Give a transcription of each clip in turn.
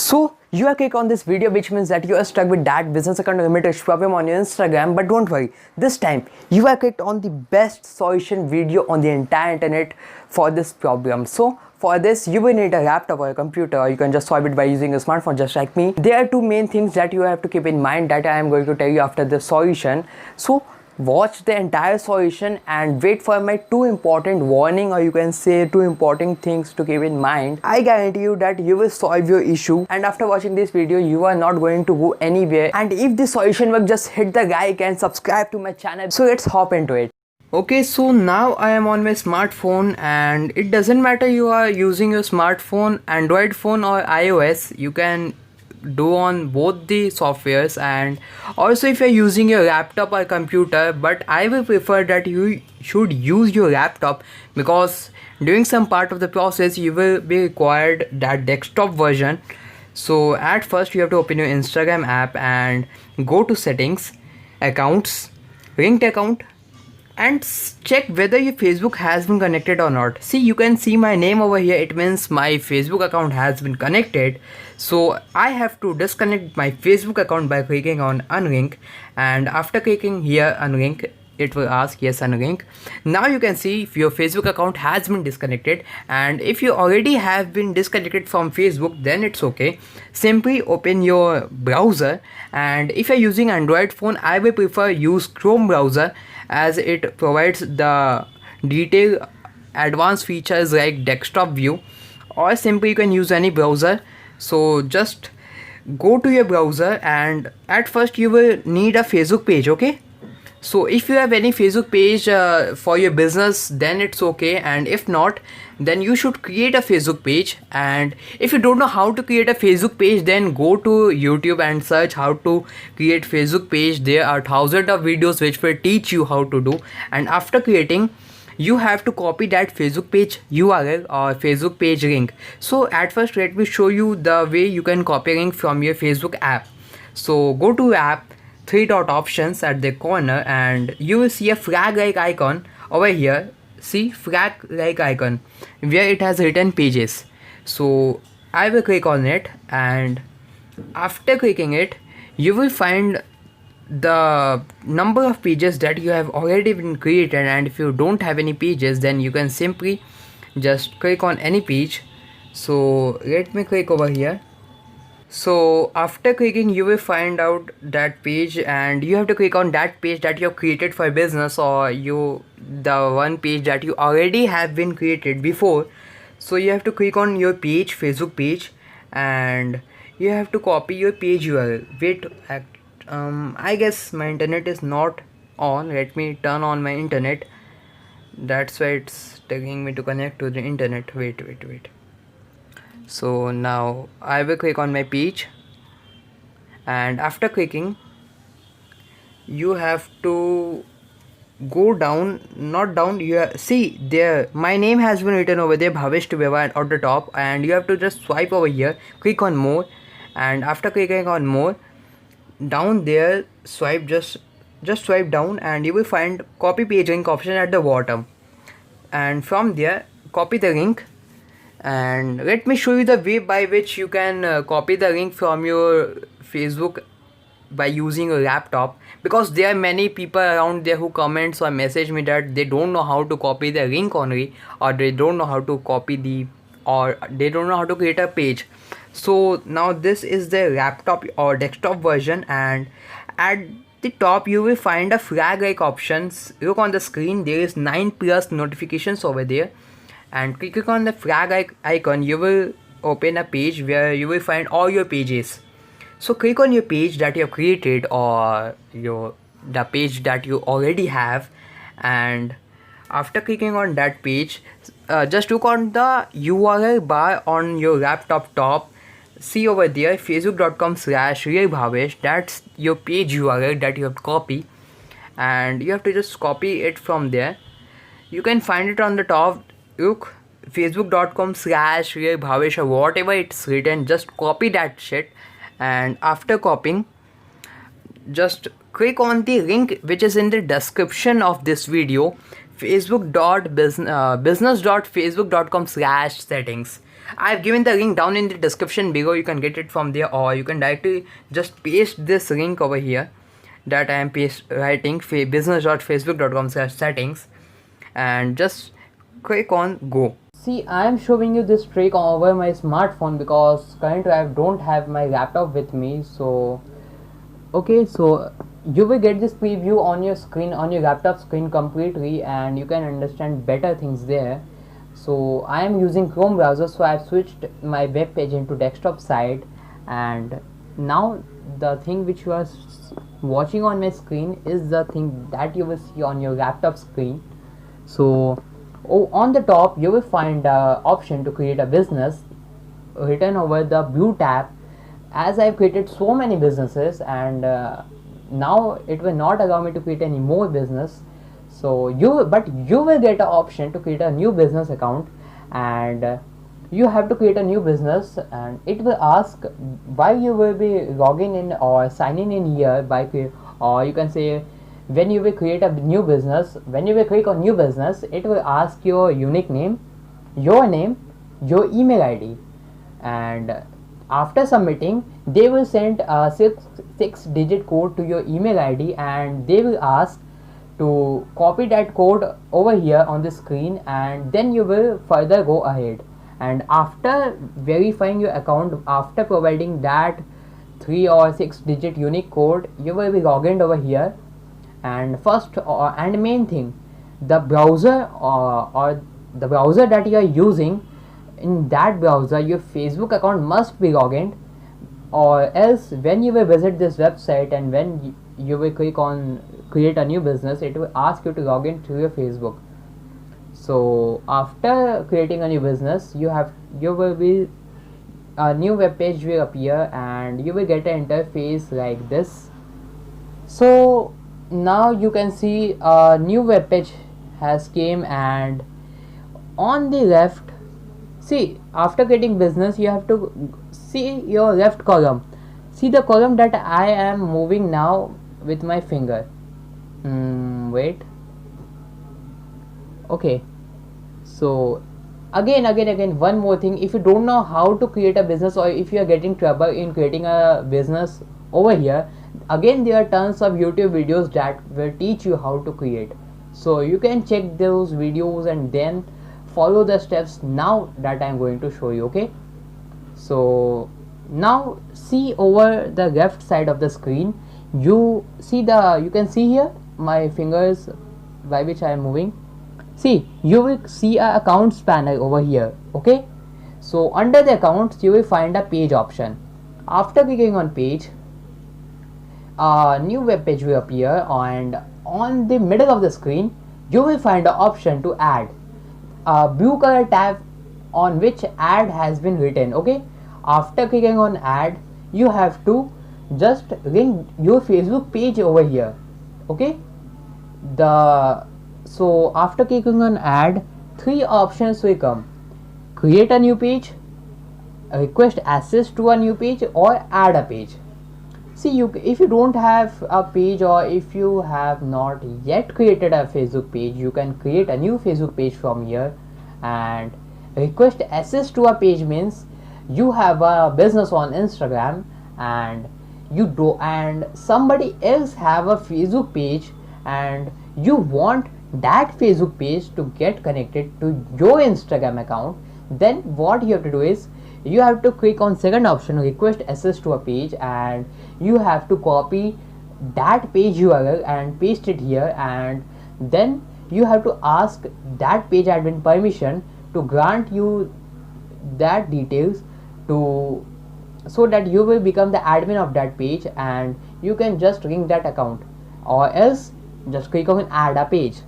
So you are click on this video, which means that you are stuck with that business account limited problem on your Instagram. But don't worry, this time you are clicked on the best solution video on the entire internet for this problem. So for this you will need a laptop or a computer, or you can just solve it by using a smartphone just like me. There are two main things that you have to keep in mind that I am going to tell you after the solution. So watch the entire solution and wait for my two important warning, or you can say two important things to keep in mind. I guarantee you that you will solve your issue, and after watching this video you are not going to go anywhere. And if the solution works, just hit the like and subscribe to my channel. So let's hop into it. Okay, so now I am on my smartphone, and it doesn't matter you are using your smartphone, Android phone or iOS, you can do on both the softwares. And also if you're using your laptop or computer, but I will prefer that you should use your laptop, because during some part of the process you will be required that desktop version. So at first you have to open your Instagram app and go to settings, accounts, linked account, and check whether your Facebook has been connected or not. See, you can see my name over here. It means my Facebook account has been connected. So I have to disconnect my Facebook account by clicking on unlink, and after clicking here unlink, it will ask yes unlink. Now you can see if your Facebook account has been disconnected, and if you already have been disconnected from Facebook, then it's okay. Simply open your browser, and if you're using Android phone, I will prefer use Chrome browser, as it provides the detailed advanced features like desktop view, or simply you can use any browser. So just go to your browser, and at first you will need a Facebook page. Okay, so if you have any Facebook page for your business, then it's okay, and if not, then you should create a Facebook page. And if you don't know how to create a Facebook page, then go to YouTube and search how to create Facebook page. There are thousands of videos which will teach you how to do. And after creating, you have to copy that Facebook page URL or Facebook page link. So at first let me show you the way you can copy link from your Facebook app. So go to app, three dot options at the corner, and you will see a flag like icon over here. See, flag like icon where it has written pages. So I will click on it, and after clicking it you will find the number of pages that you have already been created. And if you don't have any pages, then you can simply just click on any page. So let me click over here. So after clicking, you will find out that page, and you have to click on that page that you have created for business, or the one page that you already have been created before. So you have to click on your page, Facebook page, and you have to copy your page URL. Wait, I guess my internet is not on. Let me turn on my internet. That's why it's telling me to connect to the internet. Wait. So now I will click on my page, and after clicking you have to go down, not down, see there my name has been written over there, Bhawesh Tibrewal, at the top, and you have to just swipe over here, click on more, and after clicking on more, down there swipe, just swipe down, and you will find copy page link option at the bottom, and from there copy the link. And let me show you the way by which you can copy the link from your Facebook by using a laptop, because there are many people around there who comments or message me that they don't know how to copy the link only, or they don't know how to copy or they don't know how to create a page. So now this is the laptop or desktop version, and at the top you will find a flag like options. Look on the screen, there is 9+ notifications over there, and click on the flag icon. You will open a page where you will find all your pages. So click on your page that you have created, or the page that you already have, and after clicking on that page, just look on the URL bar on your laptop top. See over there, facebook.com/realbhavesh. That's your page URL that you have to copy, and you have to just copy it from there. You can find it on the top. Look, facebook.com/realbhavesh, or whatever it's written, just copy that shit. And after copying, just click on the link which is in the description of this video, business.facebook.com/settings. I've given the link down in the description below. You can get it from there, or you can directly just paste this link over here that I am writing business.facebook.com/settings, and just click on go. See, I am showing you this trick over my smartphone because currently I don't have my laptop with me. So okay, so you will get this preview on your screen, on your laptop screen completely, and you can understand better things there. So I am using Chrome browser, so I have switched my web page into desktop side, and now the thing which you are watching on my screen is the thing that you will see on your laptop screen. So on the top you will find the option to create a business written over the blue tab. As I've created so many businesses, and now it will not allow me to create any more business. So you will get an option to create a new business account, and you have to create a new business, and it will ask why you will be logging in or signing in here by, or you can say when you will create a new business, when you will click on new business, it will ask your unique name, your email ID, and after submitting they will send a six digit code to your email ID, and they will ask to copy that code over here on the screen, and then you will further go ahead. And after verifying your account, after providing that 3 or 6 digit unique code, you will be logged in over here. And first and main thing, the browser or the browser that you are using, in that browser your Facebook account must be logged in, or else when you will visit this website and when you will click on create a new business, it will ask you to log in to your Facebook. So after creating a new business, you will be a new web page will appear, and you will get an interface like this. So now you can see a new web page has came, and on the left, see, after getting business you have to see your left column. See the column that I am moving now with my finger. Wait. Okay, so again one more thing, if you don't know how to create a business, or if you are getting trouble in creating a business over here, again there are tons of YouTube videos that will teach you how to create. So you can check those videos and then follow the steps now that I am going to show you. Okay, so now see over the left side of the screen, you can see here my fingers by which I am moving. See, you will see a accounts panel over here. Okay, so under the accounts you will find a page option. After clicking on page, a new web page will appear, and on the middle of the screen you will find the option to add, a blue color tab on which add has been written. Okay, after clicking on add, you have to just link your Facebook page over here. Okay, so after clicking on add, 3 options will come: create a new page, request access to a new page, or add a page. See, if you don't have a page, or if you have not yet created a Facebook page, you can create a new Facebook page from here. And request access to a page means you have a business on Instagram, and somebody else have a Facebook page, and you want that Facebook page to get connected to your Instagram account. Then what you have to do is you have to click on second option, request access to a page, and you have to copy that page URL and paste it here, and then you have to ask that page admin permission to grant you that details so that you will become the admin of that page, and you can just link that account, or else just click on add a page.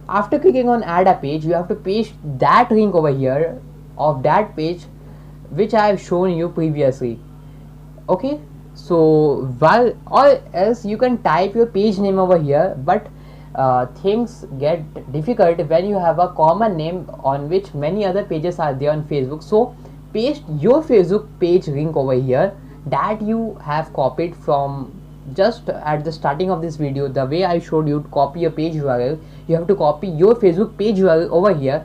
After clicking on add a page, you have to paste that link over here of that page which I have shown you previously. Okay, so or else you can type your page name over here, but things get difficult when you have a common name on which many other pages are there on Facebook. So paste your Facebook page link over here that you have copied from just at the starting of this video. The way I showed you to copy your page URL, you have to copy your Facebook page URL over here.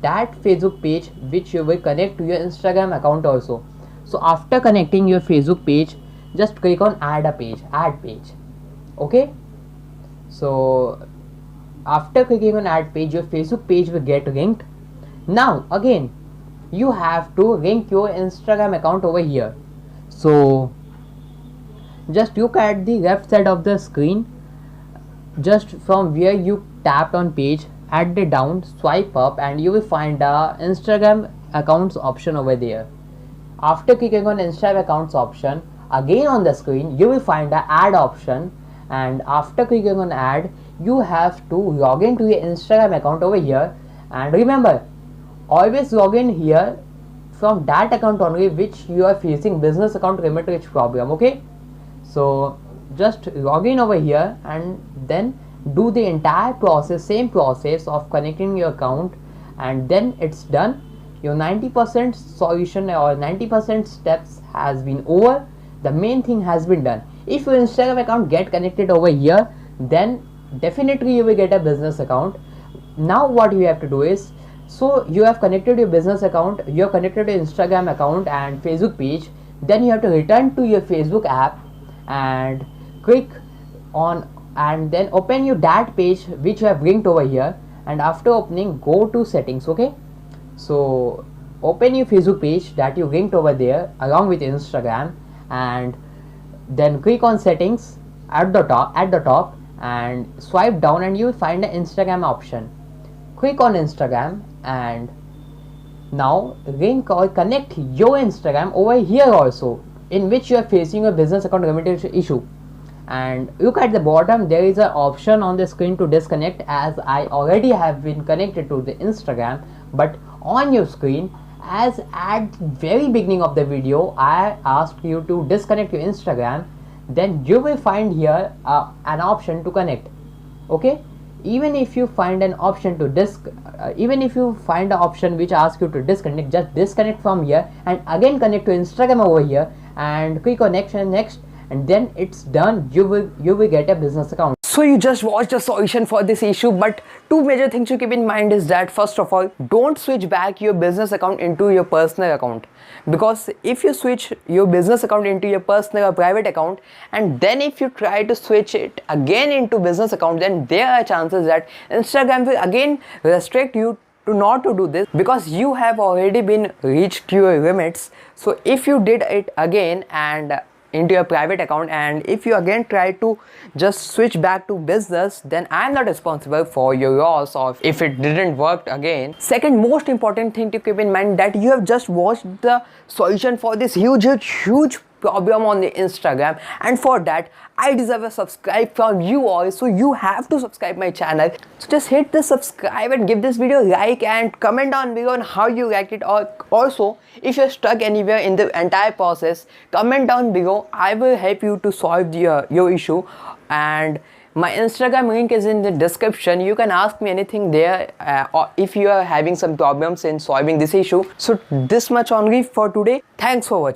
that Facebook page which you will connect to your Instagram account also. So after connecting your Facebook page, just click on add page. Okay, so after clicking on add page, your Facebook page will get linked. Now again you have to link your Instagram account over here. So just look at the left side of the screen, just from where you tapped on page, at the down, swipe up, and you will find the Instagram accounts option over there. After clicking on Instagram accounts option, again on the screen you will find the add option, and after clicking on add, you have to log into your Instagram account over here. And remember, always log in here from that account only which you are facing business account limit reach problem. Okay, so just log in over here and then do the entire process, same process of connecting your account, and then it's done. Your 90% solution or 90% steps has been over. The main thing has been done. If your Instagram account get connected over here, then definitely you will get a business account. Now what you have to do is, so you have connected your business account, you have connected your Instagram account and Facebook page, then you have to return to your Facebook app and click on, and then open your that page which you have linked over here, and after opening, go to settings. Okay, so open your Facebook page that you linked over there along with Instagram, and then click on settings at the top and swipe down, and you will find the Instagram option. Click on Instagram and now link or connect your Instagram over here also, in which you are facing a business account limitation issue. And look at the bottom, there is an option on the screen to disconnect, as I already have been connected to the Instagram. But on your screen, as at very beginning of the video I asked you to disconnect your Instagram, then you will find here an option to connect. Okay, even if you find an option to even if you find an option which asks you to disconnect, just disconnect from here and again connect to Instagram over here and click on next and next, and then it's done. You will get a business account. So you just watched a solution for this issue, but two major things to keep in mind is that, first of all, don't switch back your business account into your personal account, because if you switch your business account into your personal or private account, and then if you try to switch it again into business account, then there are chances that Instagram will again restrict you to not to do this, because you have already been reached your limits. So if you did it again and into your private account, and if you again try to just switch back to business, then I am not responsible for your loss or if it didn't work again. Second most important thing to keep in mind, that you have just watched the solution for this huge problem on the Instagram, and for that I deserve a subscribe from you all. So you have to subscribe my channel. So just hit the subscribe and give this video a like and comment down below on how you liked it, or also if you're stuck anywhere in the entire process, comment down below. I will help you to solve your issue, and my Instagram link is in the description. You can ask me anything there, or if you are having some problems in solving this issue. So this much only for today. Thanks for watching.